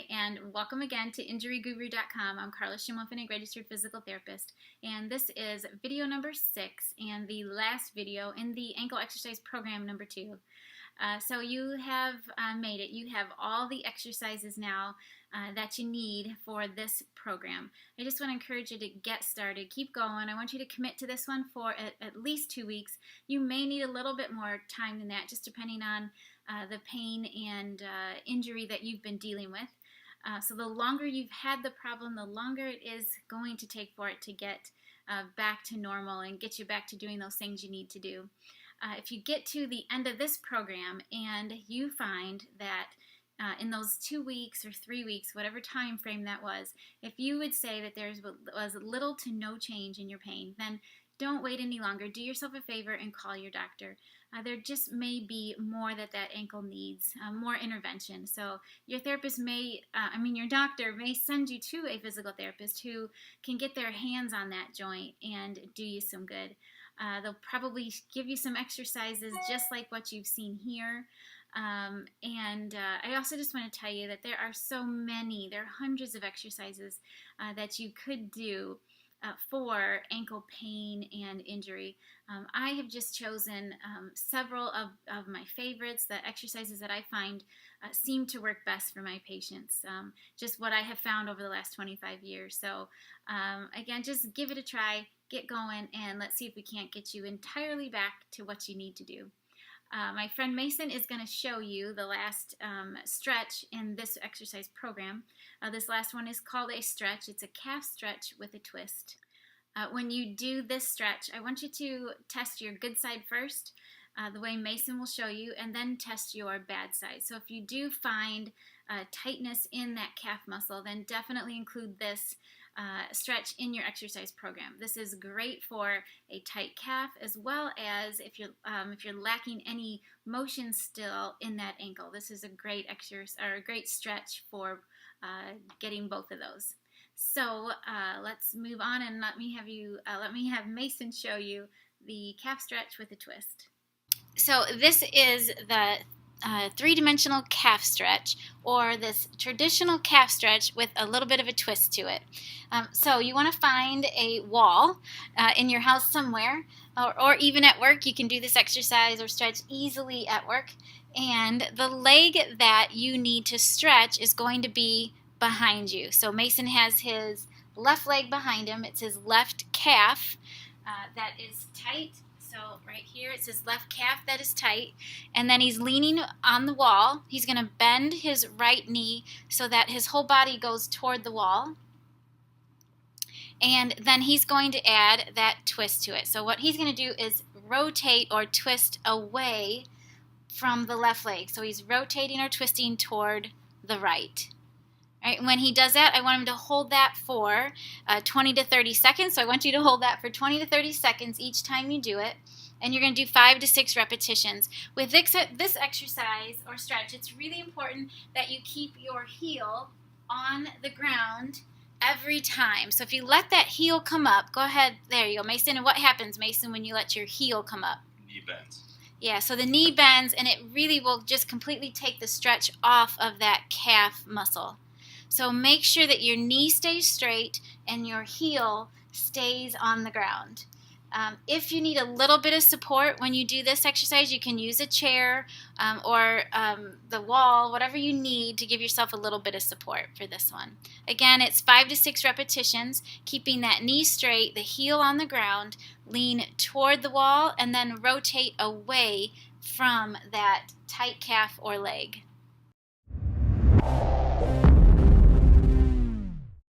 Hi, and welcome again to InjuryGuru.com. I'm Carla Schimmelfinnig, registered physical therapist, and this is video number 6 and the last video in the ankle exercise program number 2. So you have made it. You have all the exercises now that you need for this program. I just want to encourage you to get started. Keep going. I want you to commit to this one for at least 2 weeks. You may need a little bit more time than that, just depending on the pain and injury that you've been dealing with. So the longer you've had the problem, the longer it is going to take for it to get back to normal and get you back to doing those things you need to do. If you get to the end of this program and you find that in those 2 weeks or 3 weeks, whatever time frame that was, if you would say that there was little to no change in your pain, then don't wait any longer. Do yourself a favor and call your doctor. There just may be more that ankle needs, more intervention. So your therapist your doctor may send you to a physical therapist who can get their hands on that joint and do you some good. They'll probably give you some exercises just like what you've seen here. I also just want to tell you that there are there are hundreds of exercises that you could do for ankle pain and injury. I have just chosen several of my favorites, the exercises that I find seem to work best for my patients, just what I have found over the last 25 years. So again, just give it a try, get going, and let's see if we can't get you entirely back to what you need to do. My friend Mason is going to show you the last stretch in this exercise program. This last one is called a stretch. It's a calf stretch with a twist. When you do this stretch, I want you to test your good side first, the way Mason will show you, and then test your bad side. So if you do find tightness in that calf muscle, then definitely include this stretch in your exercise program. This is great for a tight calf, as well as if you're lacking any motion still in that ankle. This is a great exercise or a great stretch for getting both of those. So let's move on and let me have Mason show you the calf stretch with a twist. So this is the three-dimensional calf stretch, or this traditional calf stretch with a little bit of a twist to it. So you want to find a wall in your house somewhere, or even at work. You can do this exercise or stretch easily at work. And the leg that you need to stretch is going to be behind you. So Mason has his left leg behind him. It's his left calf that is tight. So right here, it's his left calf that is tight, and then he's leaning on the wall. He's going to bend his right knee so that his whole body goes toward the wall, and then he's going to add that twist to it. So what he's going to do is rotate or twist away from the left leg. So he's rotating or twisting toward the right. All right, when he does that, I want him to hold that for 20 to 30 seconds. So I want you to hold that for 20 to 30 seconds each time you do it. And you're going to do 5 to 6 repetitions. With this exercise or stretch, it's really important that you keep your heel on the ground every time. So if you let that heel come up, go ahead. There you go, Mason. And what happens, Mason, when you let your heel come up? Knee bends. Yeah, so the knee bends, and it really will just completely take the stretch off of that calf muscle. So make sure that your knee stays straight and your heel stays on the ground. If you need a little bit of support when you do this exercise, you can use a chair or the wall, whatever you need to give yourself a little bit of support for this one. Again, it's 5 to 6 repetitions, keeping that knee straight, the heel on the ground, lean toward the wall, and then rotate away from that tight calf or leg.